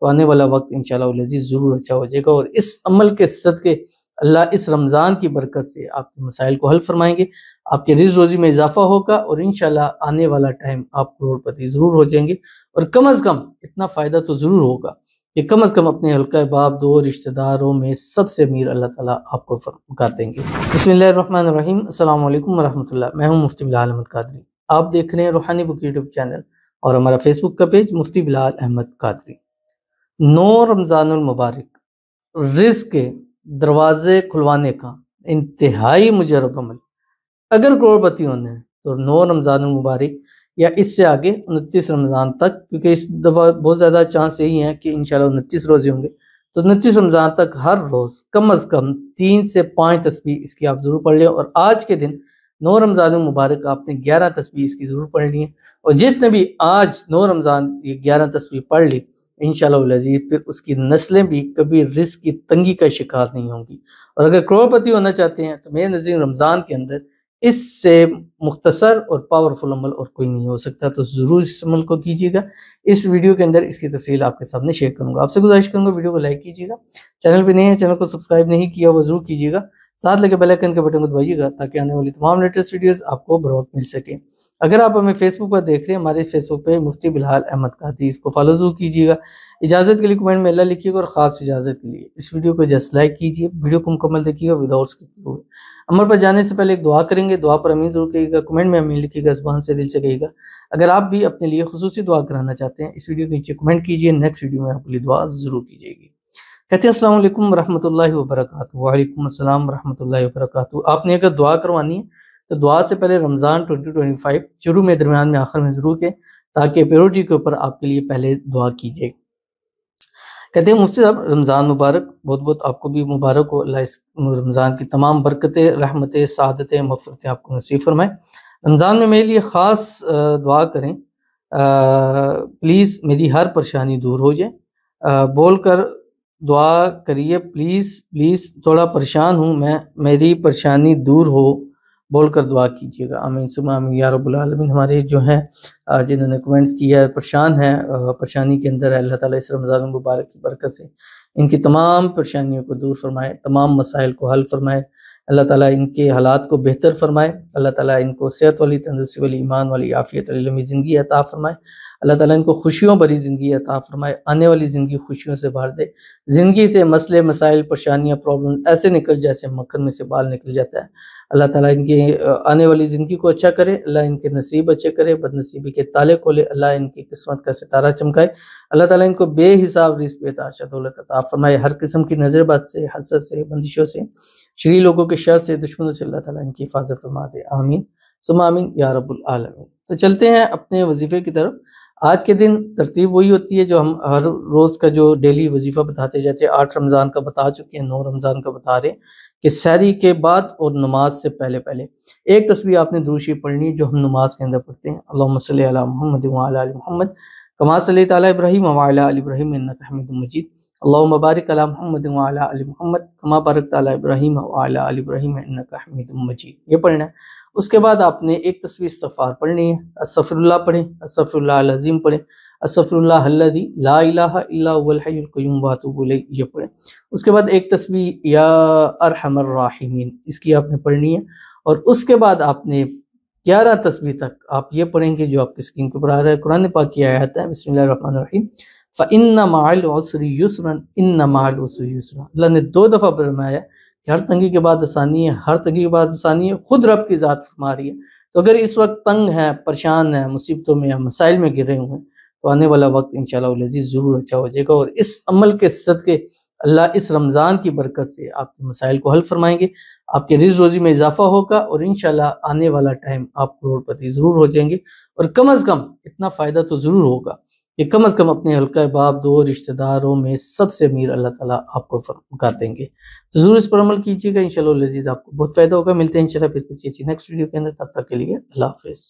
تو آنے والا وقت انشاءاللہ العزیز ضرور اچھا ہو جائے گا، اور اس عمل کے صدقے اللہ اس رمضان کی برکت سے آپ کے مسائل کو حل فرمائیں گے، آپ کے رزق روزی میں اضافہ ہوگا، اور انشاءاللہ آنے والا ٹائم آپ کروڑ پتی ضرور ہو جائیں گے۔ اور کم از کم اتنا فائدہ تو ضرور ہوگا کہ کم از کم اپنے حلقہ باپ دو رشتہ داروں میں سب سے امیر اللہ تعالیٰ آپ کو کر دیں گے۔ بسم اللہ الرحمن الرحیم، السلام علیکم ورحمۃ اللہ۔ میں ہوں مفتی بلال احمد قادری، آپ دیکھ رہے ہیں روحانی بک یوٹیوب چینل اور ہمارا فیس بک کا پیج مفتی بلال احمد قادری۔ 9 رمضان المبارک رزق کے دروازے کھلوانے کا انتہائی مجرب عمل، اگر کروڑ پتی ہونا ہے تو 9 رمضان المبارک یا اس سے آگے 29 رمضان تک، کیونکہ اس دفعہ بہت زیادہ چانس یہی ہے کہ انشاءاللہ 29 روزے ہوں گے، تو 29 رمضان تک ہر روز کم از کم 3 سے 5 تسبیح اس کی آپ ضرور پڑھ لیں، اور آج کے دن 9 رمضان المبارک آپ نے 11 تسبیح اس کی ضرور پڑھنی ہے، اور جس نے بھی آج 9 رمضان یہ 11 تسبیح پڑھ لی انشاءاللہ العزیز پھر اس کی نسلیں بھی کبھی رزق کی تنگی کا شکار نہیں ہوں گی۔ اور اگر کروڑ پتی ہونا چاہتے ہیں تو میرے نظر رمضان کے اندر اس سے مختصر اور پاورفل عمل اور کوئی نہیں ہو سکتا، تو ضرور اس عمل کو کیجیے گا۔ اس ویڈیو کے اندر اس کی تفصیل آپ کے سامنے شیئر کروں گا۔ آپ سے گزارش کروں گا ویڈیو کو لائک کیجیے گا، چینل پہ نہیں ہے چینل کو سبسکرائب نہیں کیا وہ ضرور کیجیے گا، ساتھ لگے بیل آئیکن کے بٹن کو دبائیے گا تاکہ آنے والی تمام لیٹسٹ ویڈیوز آپ کو بروقت مل سکیں۔ اگر آپ ہمیں فیس بک پر دیکھ رہے ہیں، ہمارے فیس بک پہ مفتی بلال احمد قادری، اس کو فالو ضرور کیجیے گا۔ اجازت کے لیے کمنٹ میں اللہ لکھیے گا، اور خاص اجازت کے لیے اس ویڈیو کو جسٹ لائک کیجیے، ویڈیو کو مکمل دیکھیے گا وداؤٹ اسکپ ہوئے۔ عمل پر جانے سے پہلے ایک دعا کریں گے، دعا پر امین ضرور کہیے گا، کمنٹ میں امین لکھیے گا، زبان سے دل سے کہیے گا۔ اگر آپ بھی اپنے لیے خصوصی دعا کرانا چاہتے ہیں اس ویڈیو کے نیچے کمنٹ کیجیے، نیکسٹ ویڈیو میں آپ کے لیے دعا ضرور کی جائے گی۔ کہتے ہیں السلام علیکم ورحمۃ اللہ وبرکاتہ۔ وعلیکم السلام ورحمۃ اللہ وبرکاتہ۔ آپ نے اگر دعا کروانی ہے تو دعا سے پہلے رمضان 2025 شروع میں، درمیان میں، آخر میں ضرور کہ تاکہ پیروڈی کے اوپر آپ کے لیے پہلے دعا کیجیے۔ کہتے ہیں مفتی صاحب رمضان مبارک، بہت بہت آپ کو بھی مبارک ہو، اللہ اس رمضان کی تمام برکتیں، رحمتیں، سعادتیں، مغفرتیں آپ کو نصیب فرمائے۔ رمضان میں میرے لیے خاص دعا کریں، پلیز میری ہر پریشانی دور ہو جائے، بول کر دعا کریے، پلیز پلیز تھوڑا پریشان ہوں میں، میری پریشانی دور ہو، بول کر دعا کیجیے گا۔ آمین ثم آمین یا رب العالمین۔ ہمارے جو ہیں جنہوں نے کمنٹس کیا ہے، پریشان ہیں، پریشانی کے اندر ہے، اللہ تعالیٰ اس رمضان المبارک کی برکت سے ان کی تمام پریشانیوں کو دور فرمائے، تمام مسائل کو حل فرمائے، اللہ تعالیٰ ان کے حالات کو بہتر فرمائے، اللہ تعالیٰ ان کو صحت والی، تندرستی والی، ایمان والی، عافیت والی لمبی زندگی عطا فرمائے، اللہ تعالیٰ ان کو خوشیوں بھری زندگی عطا فرمائے، آنے والی زندگی خوشیوں سے بھر دے، زندگی سے مسئلے، مسائل، پریشانیاں، پرابلم ایسے نکل جیسے مکھن میں سے بال نکل جاتا ہے۔ اللہ تعالیٰ ان کی آنے والی زندگی کو اچھا کرے، اللہ ان کے نصیب اچھے کرے، بد نصیبی کے تالے کھولے، اللہ ان کی قسمت کا ستارہ چمکائے، اللہ تعالیٰ ان کو بے حساب رزق، بے تحاشا دولت عطا فرمائے، ہر قسم کی نظر بد سے، حسد سے، بندشوں سے، شریر لوگوں کے شر سے، دشمنوں سے اللہ تعالیٰ ان کی حفاظت فرما دے۔ آمین ثم آمین یا رب العالمین۔ تو چلتے ہیں اپنے وظیفے کی طرف۔ آج کے دن ترتیب وہی ہوتی ہے جو ہم ہر روز کا جو ڈیلی وظیفہ بتاتے جاتے ہیں۔ 8 رمضان کا بتا چکے ہیں، 9 رمضان کا بتا رہے ہیں کہ سحری کے بعد اور نماز سے پہلے ایک تسبیح آپ نے درود شریف پڑھنی جو ہم نماز کے اندر پڑھتے ہیں۔ اللہم صلی علی محمد وعلی آل محمد کما صلیت علی ابراہیم وعلی آل ابراہیم انک حمید مجید، اللہم بارک علی محمد وعلی آل محمد کما بارکت علی ابراہیم وعلی آل ابراہیم انک حمید مجید، یہ پڑھنا ہے۔ اس کے بعد آپ نے ایک تسبیح استغفار پڑھنی ہے، استغفر اللہ پڑھیں، استغفر اللہ العظیم پڑھیں، استغفر اللہ الذی لا الہ الا هو الحی القیوم واتوب الیہ، یہ پڑھیں۔ اس کے بعد ایک تسبیح یا ارحم الراحمین، اس کی آپ نے پڑھنی ہے، اور اس کے بعد آپ نے 11 تسبیح تک آپ یہ پڑھیں گے جو آپ کی اسکرین کے اوپر آ رہا ہے، قرآن پاک کی آیت ہے، بسم اللہ الرحمن الرحیم، فَإِنَّ مَعَ الْعُسْرِ يُسْرًا إِنَّ مَعَ الْعُسْرِ يُسْرًا۔ اللہ نے 2 دفعہ فرمایا کہ ہر تنگی کے بعد آسانی ہے، ہر تنگی کے بعد آسانی ہے، خود رب کی ذات فرما رہی ہے۔ تو اگر اس وقت تنگ ہے، پریشان ہے، مصیبتوں میں یا مسائل میں گرے ہوئے ہیں تو آنے والا وقت انشاءاللہ العزیز ضرور اچھا ہو جائے گا، اور اس عمل کے صدقے اللہ اس رمضان کی برکت سے آپ کے مسائل کو حل فرمائیں گے، آپ کے رزق روزی میں اضافہ ہوگا، اور انشاءاللہ آنے والا ٹائم آپ کروڑ پتی ضرور ہو جائیں گے۔ اور کم از کم اتنا فائدہ تو ضرور ہوگا کہ کم از کم اپنے حلقہ باپ دو رشتہ داروں میں سب سے امیر اللہ تعالیٰ آپ کو کر دیں گے۔ تو ضرور اس پر عمل کیجیے گا، انشاءاللہ العزیز آپ کو بہت فائدہ ہوگا۔ ملتے ہیں انشاءاللہ پھر کسی اچھی نیکسٹ ویڈیو کے اندر، تب تک کے لیے اللہ حافظ۔